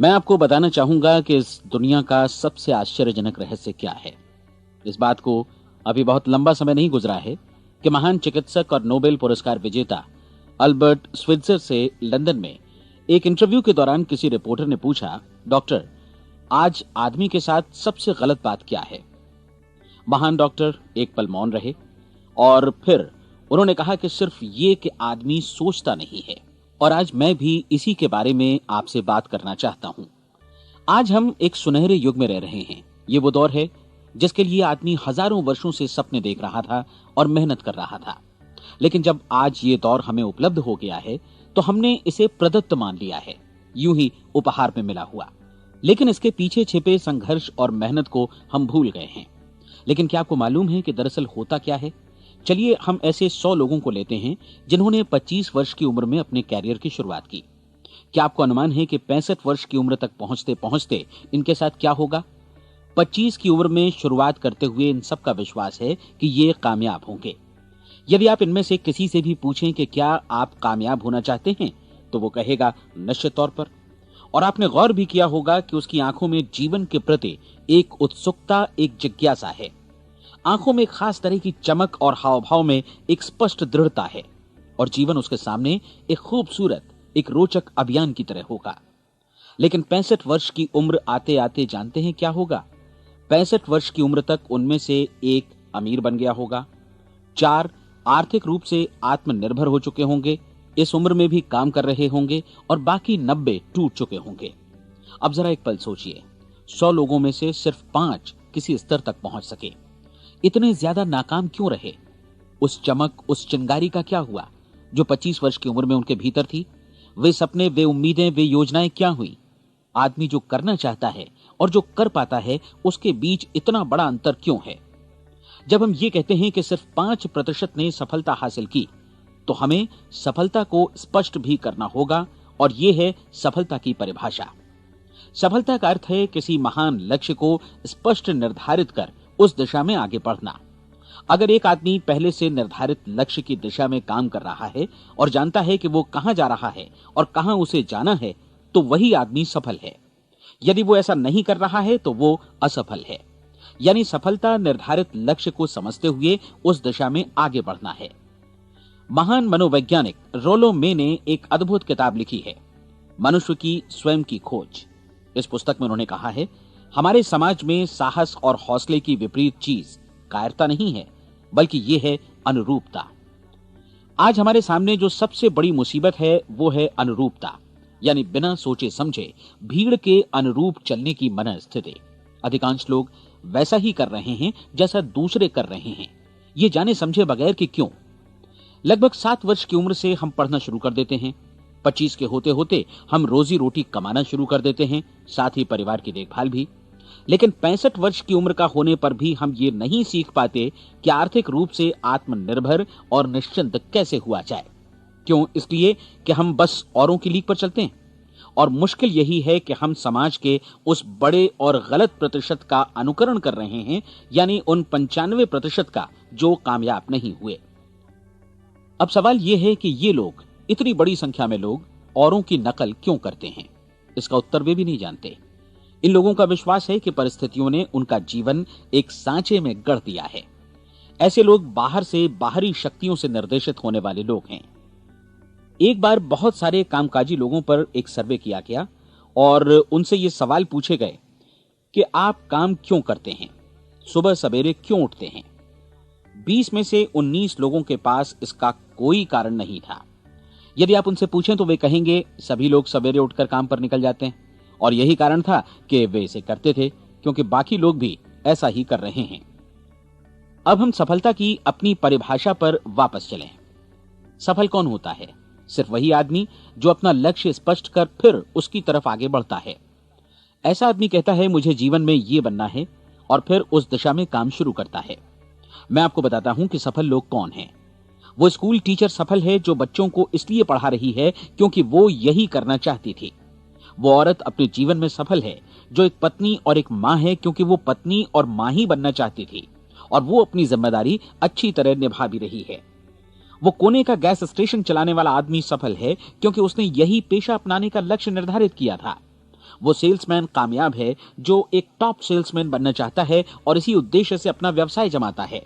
मैं आपको बताना चाहूंगा कि इस दुनिया का सबसे आश्चर्यजनक रहस्य क्या है। इस बात को अभी बहुत लंबा समय नहीं गुजरा है कि महान चिकित्सक और नोबेल पुरस्कार विजेता अल्बर्ट स्विट्जर से लंदन में एक इंटरव्यू के दौरान किसी रिपोर्टर ने पूछा, डॉक्टर, आज आदमी के साथ सबसे गलत बात क्या है? महान डॉक्टर एक पल मौन रहे और फिर उन्होंने कहा कि सिर्फ ये कि आदमी सोचता नहीं है। और आज मैं भी इसी के बारे में आपसे बात करना चाहता हूं। आज हम एक सुनहरे युग में रह रहे हैं। ये वो दौर है जिसके लिए आदमी हजारों वर्षों से सपने देख रहा था और मेहनत कर रहा था। लेकिन जब आज ये दौर हमें उपलब्ध हो गया है तो हमने इसे प्रदत्त मान लिया है, यूं ही उपहार में मिला हुआ। लेकिन इसके पीछे छिपे संघर्ष और मेहनत को हम भूल गए हैं। लेकिन क्या आपको मालूम है कि दरअसल होता क्या है? चलिए हम ऐसे 100 लोगों को लेते हैं जिन्होंने 25 वर्ष की उम्र में अपने कैरियर की शुरुआत की। क्या आपको अनुमान है कि 65 वर्ष की उम्र तक पहुंचते पहुंचते इनके साथ क्या होगा? 25 की उम्र में शुरुआत करते हुए इन सबका विश्वास है कि ये कामयाब होंगे। यदि आप इनमें से किसी से भी पूछें कि क्या आप कामयाब होना चाहते हैं, तो वो कहेगा निश्चित तौर पर। और आपने गौर भी किया होगा कि उसकी आंखों में जीवन के प्रति एक उत्सुकता, एक जिज्ञासा है। आंखों में एक खास तरह की चमक और हाव भाव में एक स्पष्ट दृढ़ता है और जीवन उसके सामने एक खूबसूरत, एक रोचक अभियान की तरह होगा। लेकिन 65 वर्ष की उम्र आते आते जानते हैं क्या होगा? 65 वर्ष की उम्र तक उनमें से एक अमीर बन गया होगा, 4 आर्थिक रूप से आत्मनिर्भर हो चुके होंगे, इस उम्र में भी काम कर रहे होंगे और बाकी 90 टूट चुके होंगे। अब जरा एक पल सोचिए, 100 लोगों में से सिर्फ 5 किसी स्तर तक पहुंच सके। इतने ज्यादा नाकाम क्यों रहे? उस चमक, उस चिंगारी का क्या हुआ जो 25 वर्ष की उम्र में उनके भीतर थी? वे सपने, वे उम्मीदें, वे योजनाएं क्या हुई? आदमी जो करना चाहता है और जो कर पाता है, उसके बीच इतना बड़ा अंतर क्यों है? जब हम ये कहते हैं कि सिर्फ 5% ने सफलता हासिल की, तो हमें सफलता को स्पष्ट भी करना होगा और यह है सफलता की परिभाषा। सफलता का अर्थ है किसी महान लक्ष्य को स्पष्ट निर्धारित कर उस दिशा में आगे बढ़ना। अगर एक आदमी पहले से निर्धारित लक्ष्य की दिशा में काम कर रहा है और जानता है कि वो कहां जा रहा है और कहां उसे जाना है, तो वही आदमी सफल है। यदि वो ऐसा नहीं कर रहा है तो वो असफल है। यानी सफलता निर्धारित लक्ष्य को समझते हुए उस दिशा में आगे बढ़ना है। महान मनोवैज्ञानिक रोलो मे ने एक अद्भुत किताब लिखी है, मनुष्य की स्वयं की खोज। इस पुस्तक में उन्होंने कहा है, हमारे समाज में साहस और हौसले की विपरीत चीज कायरता नहीं है, बल्कि यह है अनुरूपता। आज हमारे सामने जो सबसे बड़ी मुसीबत है वो है अनुरूपता, यानी बिना सोचे समझे भीड़ के अनुरूप चलने की मनस्थिति। अधिकांश लोग वैसा ही कर रहे हैं जैसा दूसरे कर रहे हैं, ये जाने समझे बगैर कि क्यों। लगभग 7 वर्ष की उम्र से हम पढ़ना शुरू कर देते हैं। 25 के होते होते हम रोजी रोटी कमाना शुरू कर देते हैं, साथ ही परिवार की देखभाल भी। लेकिन 65 वर्ष की उम्र का होने पर भी हम ये नहीं सीख पाते कि आर्थिक रूप से आत्मनिर्भर और निश्चिंत कैसे हुआ जाए। क्यों? इसलिए कि हम बस औरों की लीक पर चलते हैं। और मुश्किल यही है कि हम समाज के उस बड़े और गलत प्रतिशत का अनुकरण कर रहे हैं, यानी उन 95% का जो कामयाब नहीं हुए। अब सवाल यह है कि ये लोग, इतनी बड़ी संख्या में लोग, औरों की नकल क्यों करते हैं? इसका उत्तर वे भी नहीं जानते। इन लोगों का विश्वास है कि परिस्थितियों ने उनका जीवन एक सांचे में गढ़ दिया है। ऐसे लोग बाहर से, बाहरी शक्तियों से निर्देशित होने वाले लोग हैं। एक बार बहुत सारे कामकाजी लोगों पर एक सर्वे किया गया और उनसे ये सवाल पूछे गए कि आप काम क्यों करते हैं, सुबह सवेरे क्यों उठते हैं? 20 में से 19 लोगों के पास इसका कोई कारण नहीं था। यदि आप उनसे पूछें तो वे कहेंगे सभी लोग सवेरे उठकर काम पर निकल जाते हैं और यही कारण था कि वे इसे करते थे क्योंकि बाकी लोग भी ऐसा ही कर रहे हैं। अब हम सफलता की अपनी परिभाषा पर वापस चलें। सफल कौन होता है? सिर्फ वही आदमी जो अपना लक्ष्य स्पष्ट कर फिर उसकी तरफ आगे बढ़ता है। ऐसा आदमी कहता है मुझे जीवन में ये बनना है और फिर उस दिशा में काम शुरू करता है। मैं आपको बताता हूं कि सफल लोग कौन हैं। वो स्कूल टीचर सफल है जो बच्चों को इसलिए पढ़ा रही है क्योंकि वो यही करना चाहती थी। वो औरत अपने जीवन में सफल है जो एक पत्नी और एक मां है क्योंकि वो पत्नी और मां ही बनना चाहती थी और वो अपनी जिम्मेदारी अच्छी तरह निभा भी रही है। वो कोने का गैस स्टेशन चलाने वाला आदमी सफल है क्योंकि उसने यही पेशा अपनाने का लक्ष्य निर्धारित किया था। वो सेल्समैन कामयाब है जो एक टॉप सेल्समैन बनना चाहता है और इसी उद्देश्य से अपना व्यवसाय जमाता है।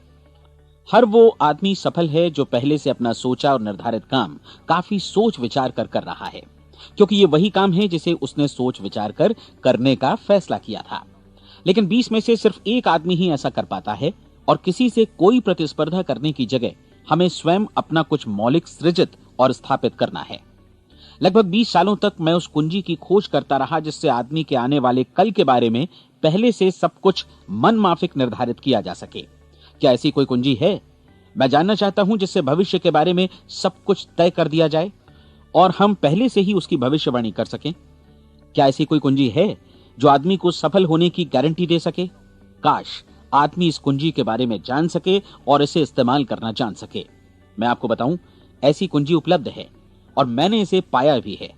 हर वो आदमी सफल है जो पहले से अपना सोचा और निर्धारित काम काफी सोच विचार कर रहा है, क्योंकि ये वही काम है जिसे उसने सोच विचार कर करने का फैसला किया था। लेकिन 20 में से सिर्फ एक आदमी ही ऐसा कर पाता है, और किसी से कोई प्रतिस्पर्धा करने की जगह हमें स्वयं अपना कुछ मौलिक सृजित और स्थापित करना है। लगभग 20 सालों तक मैं उस कुंजी की खोज करता रहा जिससे आदमी के आने वाले कल के बारे में पहले से सब कुछ मन माफिक निर्धारित किया जा सके। क्या ऐसी कोई कुंजी है? मैं जानना चाहता हूं जिससे भविष्य के बारे में सब कुछ तय कर दिया जाए और हम पहले से ही उसकी भविष्यवाणी कर सकें। क्या ऐसी कोई कुंजी है जो आदमी को सफल होने की गारंटी दे सके? काश आदमी इस कुंजी के बारे में जान सके और इसे इस्तेमाल करना जान सके। मैं आपको बताऊं, ऐसी कुंजी उपलब्ध है और मैंने इसे पाया भी है।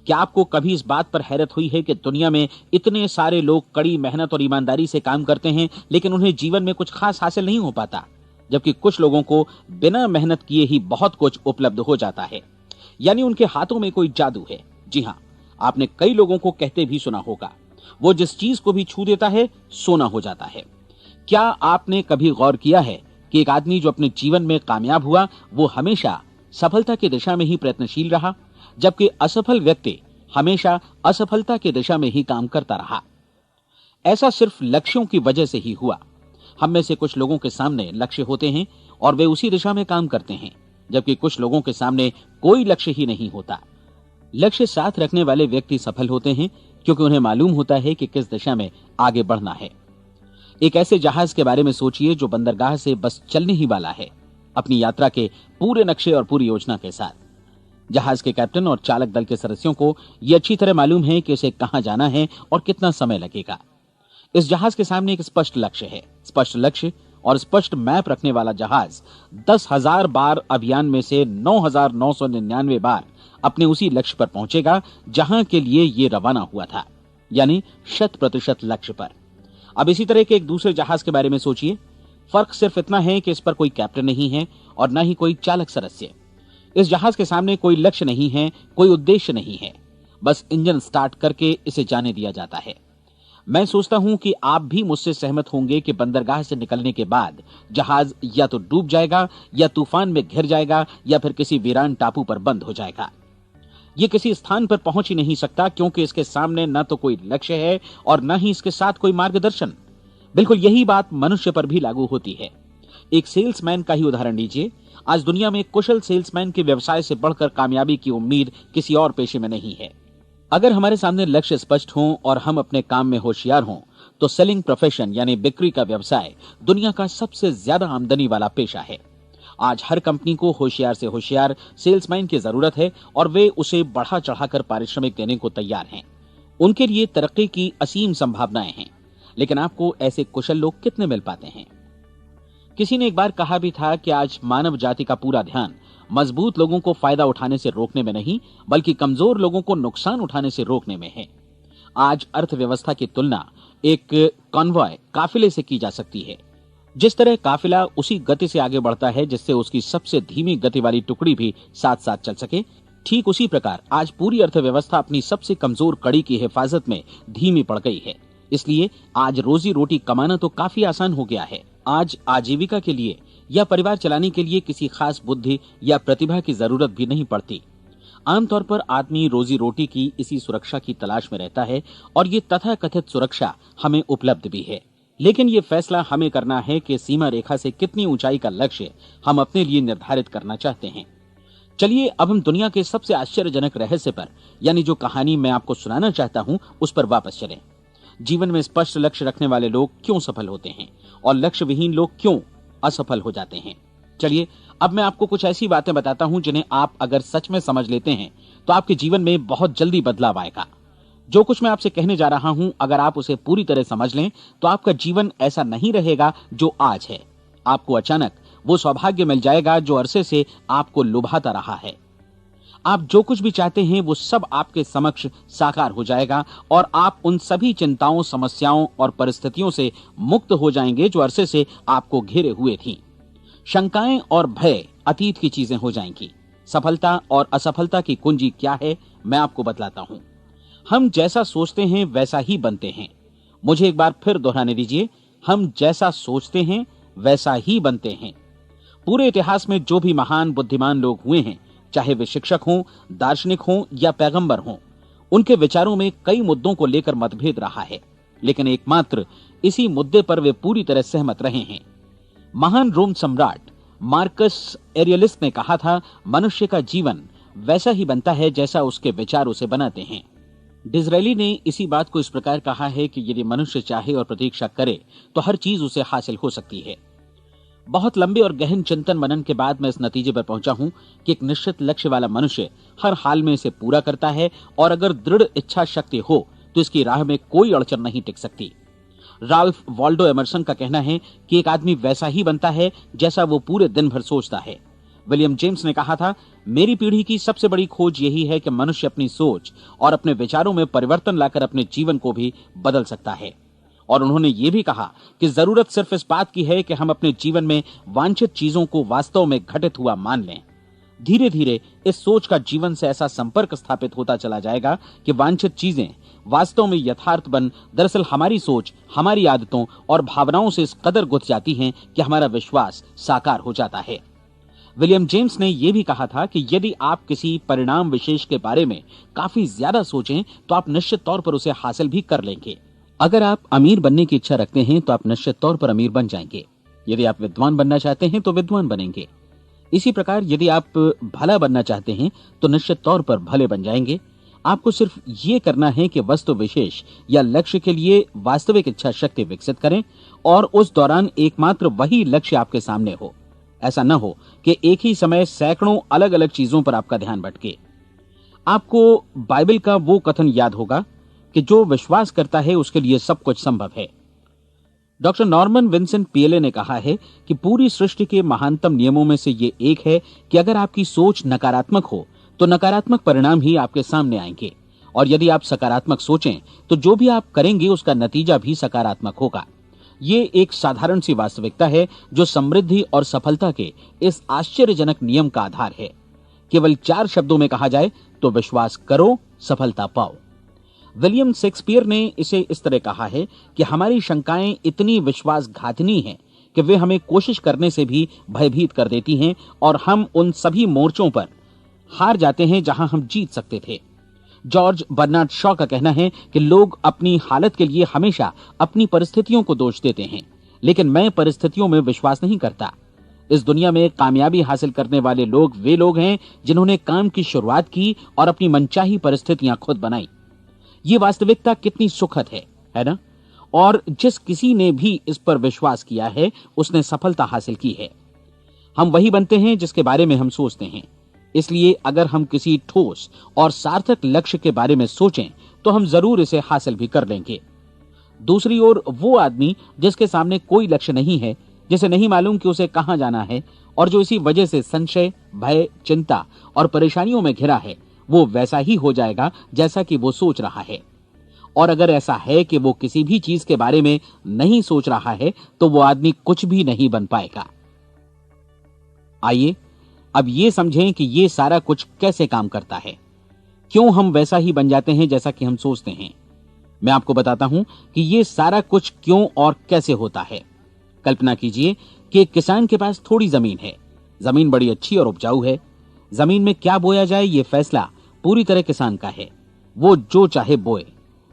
क्या आपको कभी इस बात पर हैरत हुई है कि दुनिया में इतने सारे लोग कड़ी मेहनत और ईमानदारी से काम करते हैं, लेकिन उन्हें जीवन में कुछ खास हासिल नहीं हो पाता, जबकि कुछ लोगों को बिना मेहनत किए ही बहुत कुछ उपलब्ध हो जाता है। यानी उनके हाथों में कोई जादू है। जी हां, आपने कई लोगों को कहते भी सुना होगा, वो जिस चीज को भी छू देता है सोना हो जाता है। क्या आपने कभी गौर किया है कि एक आदमी जो अपने जीवन में कामयाब हुआ वो हमेशा सफलता की दिशा में ही प्रयत्नशील रहा, जबकि असफल व्यक्ति हमेशा असफलता की दिशा में ही काम करता रहा? ऐसा सिर्फ लक्ष्यों की वजह से ही हुआ। हम में से कुछ लोगों के सामने लक्ष्य होते हैं और वे उसी दिशा में काम करते हैं, जबकि कुछ लोगों के सामने कोई लक्ष्य ही नहीं होता। लक्ष्य साथ रखने वाले व्यक्ति सफल होते हैं क्योंकि उन्हें मालूम होता है कि किस दिशा में आगे बढ़ना है। एक ऐसे जहाज के बारे में सोचिए जो बंदरगाह से बस चलने ही वाला है, अपनी यात्रा के पूरे नक्शे और पूरी योजना के साथ। जहाज के कैप्टन और चालक दल के सदस्यों को यह अच्छी तरह मालूम है कि उसे कहां जाना है और कितना समय लगेगा। इस जहाज के सामने एक स्पष्ट लक्ष्य है। स्पष्ट लक्ष्य और स्पष्ट मैप रखने वाला जहाज 10,000 बार अभियान में से 9,999 बार अपने उसी लक्ष्य पर पहुंचेगा जहां के लिए ये रवाना हुआ था, यानी 100% लक्ष्य पर। अब इसी तरह के एक दूसरे जहाज के बारे में सोचिए। फर्क सिर्फ इतना है कि इस पर कोई कैप्टन नहीं है और न ही कोई चालक सदस्य। इस जहाज के सामने कोई लक्ष्य नहीं है, कोई उद्देश्य नहीं है, बस इंजन स्टार्ट करके इसे जाने दिया जाता है। मैं सोचता हूं कि आप भी मुझसे सहमत होंगे कि बंदरगाह से निकलने के बाद जहाज या तो डूब जाएगा या तूफान में घिर जाएगा या फिर किसी वीरान टापू पर बंद हो जाएगा। ये किसी स्थान पर पहुंच ही नहीं सकता क्योंकि इसके सामने न तो कोई लक्ष्य है और न ही इसके साथ कोई मार्गदर्शन। बिल्कुल यही बात मनुष्य पर भी लागू होती है। एक सेल्समैन का ही उदाहरण लीजिए। आज दुनिया में कुशल सेल्समैन के व्यवसाय से बढ़कर कामयाबी की उम्मीद किसी और पेशे में नहीं है। अगर हमारे सामने लक्ष्य स्पष्ट हों और हम अपने काम में होशियार हों तो सेलिंग प्रोफेशन यानी बिक्री का व्यवसाय दुनिया का सबसे ज्यादा आमदनी वाला पेशा है। आज हर कंपनी को होशियार से होशियार सेल्समैन की जरूरत है और वे उसे बढ़ा चढ़ाकर पारिश्रमिक देने को तैयार हैं। उनके लिए तरक्की की असीम संभावनाएं हैं, लेकिन आपको ऐसे कुशल लोग कितने मिल पाते हैं? किसी ने एक बार कहा भी था कि आज मानव जाति का पूरा ध्यान मजबूत लोगों को फायदा उठाने से रोकने में नहीं, बल्कि कमजोर लोगों को नुकसान उठाने से रोकने में है। आज अर्थव्यवस्था की तुलना एक कॉन्वॉय काफिले से की जा सकती है। जिस तरह काफिला उसी गति से आगे बढ़ता है जिससे उसकी सबसे धीमी गति वाली टुकड़ी भी साथ साथ चल सके, ठीक उसी प्रकार आज पूरी अर्थव्यवस्था अपनी सबसे कमजोर कड़ी की हिफाजत में धीमी पड़ गई है। इसलिए आज रोजी रोटी कमाना तो काफी आसान हो गया है। आज आजीविका के लिए या परिवार चलाने के लिए किसी खास बुद्धि या प्रतिभा की जरूरत भी नहीं पड़ती। आमतौर पर आदमी रोजी रोटी की इसी सुरक्षा की तलाश में रहता है और ये तथाकथित सुरक्षा हमें उपलब्ध भी है। लेकिन ये फैसला हमें करना है कि सीमा रेखा से कितनी ऊंचाई का लक्ष्य हम अपने लिए निर्धारित करना चाहते हैं। चलिए अब हम दुनिया के सबसे आश्चर्यजनक रहस्य पर, यानी जो कहानी मैं आपको सुनाना चाहता हूं, उस पर वापस चलें। जीवन में स्पष्ट लक्ष्य रखने वाले लोग क्यों सफल होते हैं और लक्ष्य विहीन लोग क्यों असफल हो जाते हैं? चलिए अब मैं आपको कुछ ऐसी बातें बताता हूं जिन्हें आप अगर सच में समझ लेते हैं तो आपके जीवन में बहुत जल्दी बदलाव आएगा। जो कुछ मैं आपसे कहने जा रहा हूं, अगर आप उसे पूरी तरह समझ लें तो आपका जीवन ऐसा नहीं रहेगा जो आज है। आपको अचानक वो सौभाग्य मिल जाएगा जो अरसे से आपको लुभाता रहा है। आप जो कुछ भी चाहते हैं वो सब आपके समक्ष साकार हो जाएगा और आप उन सभी चिंताओं, समस्याओं और परिस्थितियों से मुक्त हो जाएंगे जो अरसे से आपको घेरे हुए थीं। शंकाएं और भय अतीत की चीजें हो जाएंगी। सफलता और असफलता की कुंजी क्या है, मैं आपको बतलाता हूं। हम जैसा सोचते हैं वैसा ही बनते हैं। मुझे एक बार फिर दोहराने दीजिए, हम जैसा सोचते हैं वैसा ही बनते हैं। पूरे इतिहास में जो भी महान बुद्धिमान लोग हुए हैं, चाहे वे शिक्षक हों, दार्शनिक हों या पैगंबर हों, उनके विचारों में कई मुद्दों को लेकर मतभेद रहा है, लेकिन एकमात्र इसी मुद्दे पर वे पूरी तरह सहमत रहे हैं। महान रोम सम्राट मार्कस एरियलिस ने कहा था, मनुष्य का जीवन वैसा ही बनता है जैसा उसके विचार उसे बनाते हैं। डिज़रायली ने इसी बात को इस प्रकार कहा है कि यदि मनुष्य चाहे और प्रतीक्षा करे तो हर चीज उसे हासिल हो सकती है। बहुत लंबे और गहन चिंतन मनन के बाद मैं इस नतीजे पर पहुंचा हूं कि एक निश्चित लक्ष्य वाला मनुष्य हर हाल में इसे पूरा करता है, और अगर दृढ़ इच्छा शक्ति हो तो इसकी राह में कोई अड़चन नहीं टिक सकती। राल्फ वॉल्डो एमर्सन का कहना है कि एक आदमी वैसा ही बनता है जैसा वो पूरे दिन भर सोचता है। विलियम जेम्स ने कहा था, मेरी पीढ़ी की सबसे बड़ी खोज यही है कि मनुष्य अपनी सोच और अपने विचारों में परिवर्तन लाकर अपने जीवन को भी बदल सकता है। और उन्होंने ये भी कहा कि जरूरत सिर्फ इस बात की है कि हम अपने जीवन में वांछित चीजों को वास्तव में घटित हुआ मान लें। धीरे धीरे इस सोच का जीवन से ऐसा संपर्क स्थापित होता चला जाएगा कि वांछित चीजें वास्तव में यथार्थ बन दरअसल हमारी सोच, हमारी आदतों और भावनाओं से इस कदर गुथ जाती हैं कि हमारा विश्वास साकार हो जाता है। विलियम जेम्स ने यह भी कहा था कि यदि आप किसी परिणाम विशेष के बारे में काफी ज्यादा सोचें तो आप निश्चित तौर पर उसे हासिल भी कर लेंगे। अगर आप अमीर बनने की इच्छा रखते हैं तो आप निश्चित तौर पर अमीर बन जाएंगे। यदि आप विद्वान बनना चाहते हैं तो विद्वान बनेंगे। इसी प्रकार यदि आप भला बनना चाहते हैं तो निश्चित तौर पर भले बन जाएंगे। आपको सिर्फ ये करना है कि वस्तु विशेष या लक्ष्य के लिए वास्तविक इच्छा शक्ति विकसित करें और उस दौरान एकमात्र वही लक्ष्य आपके सामने हो। ऐसा न हो कि एक ही समय सैकड़ों अलग अलग चीजों पर आपका ध्यान भटके। आपको बाइबल का वो कथन याद होगा कि जो विश्वास करता है उसके लिए सब कुछ संभव है। डॉक्टर नॉर्मन विंसेंट पीएले ने कहा है कि पूरी सृष्टि के महानतम नियमों में से ये एक है कि अगर आपकी सोच नकारात्मक हो तो नकारात्मक परिणाम ही आपके सामने आएंगे, और यदि आप सकारात्मक सोचें तो जो भी आप करेंगे उसका नतीजा भी सकारात्मक होगा। ये एक साधारण सी वास्तविकता है जो समृद्धि और सफलता के इस आश्चर्यजनक नियम का आधार है। केवल 4 शब्दों में कहा जाए तो विश्वास करो, सफलता पाओ। विलियम शेक्सपियर ने इसे इस तरह कहा है कि हमारी शंकाएं इतनी विश्वासघातिनी हैं कि वे हमें कोशिश करने से भी भयभीत कर देती हैं, और हम उन सभी मोर्चों पर हार जाते हैं जहां हम जीत सकते थे। जॉर्ज बर्नार्ड शॉ का कहना है कि लोग अपनी हालत के लिए हमेशा अपनी परिस्थितियों को दोष देते हैं, लेकिन मैं परिस्थितियों में विश्वास नहीं करता। इस दुनिया में कामयाबी हासिल करने वाले लोग वे लोग हैं जिन्होंने काम की शुरुआत की और अपनी मनचाही परिस्थितियां खुद बनाई। ये वास्तविकता कितनी सुखद है ना? और जिस किसी ने भी इस पर विश्वास किया है उसने सफलता हासिल की है। हम वही बनते हैं जिसके बारे में हम सोचते हैं। इसलिए अगर हम किसी ठोस और सार्थक लक्ष्य के बारे में सोचें तो हम जरूर इसे हासिल भी कर लेंगे। दूसरी ओर वो आदमी जिसके सामने कोई लक्ष्य नहीं है, जिसे नहीं मालूम कि उसे कहां जाना है, और जो इसी वजह से संशय, भय, चिंता और परेशानियों में घिरा है, वो वैसा ही हो जाएगा जैसा कि वो सोच रहा है। और अगर ऐसा है कि वो किसी भी चीज के बारे में नहीं सोच रहा है तो वो आदमी कुछ भी नहीं बन पाएगा। आइए अब ये समझें कि ये सारा कुछ कैसे काम करता है, क्यों हम वैसा ही बन जाते हैं जैसा कि हम सोचते हैं। मैं आपको बताता हूं कि ये सारा कुछ क्यों और कैसे होता है। कल्पना कीजिए कि एक किसान के पास थोड़ी जमीन है। जमीन बड़ी अच्छी और उपजाऊ है। जमीन में क्या बोया जाए ये फैसला पूरी तरह किसान का है। वो जो चाहे बोए,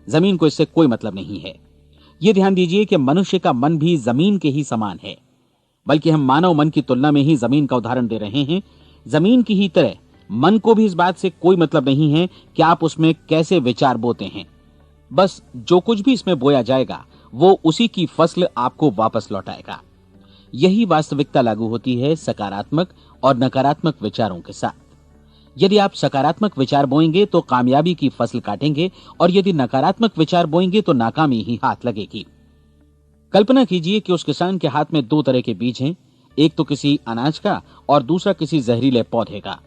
जमीन को इससे कोई मतलब नहीं है। ये ध्यान दीजिए कि मनुष्य का मन भी जमीन के ही समान है, बल्कि हम मानव मन की तुलना में ही जमीन का उदाहरण दे रहे हैं। जमीन की ही तरह मन को भी इस बात से कोई मतलब नहीं है कि आप उसमें कैसे विचार बोते हैं। बस जो कुछ भी इसमें बोया जाएगा वो उसी की फसल आपको वापस लौटाएगा। यही वास्तविकता लागू होती है सकारात्मक और नकारात्मक विचारों के साथ। यदि आप सकारात्मक विचार बोएंगे तो कामयाबी की फसल काटेंगे, और यदि नकारात्मक विचार बोएंगे तो नाकामी ही हाथ लगेगी। कल्पना कीजिए कि उस किसान के हाथ में 2 तरह के बीज हैं, एक तो किसी अनाज का और दूसरा किसी जहरीले पौधे का।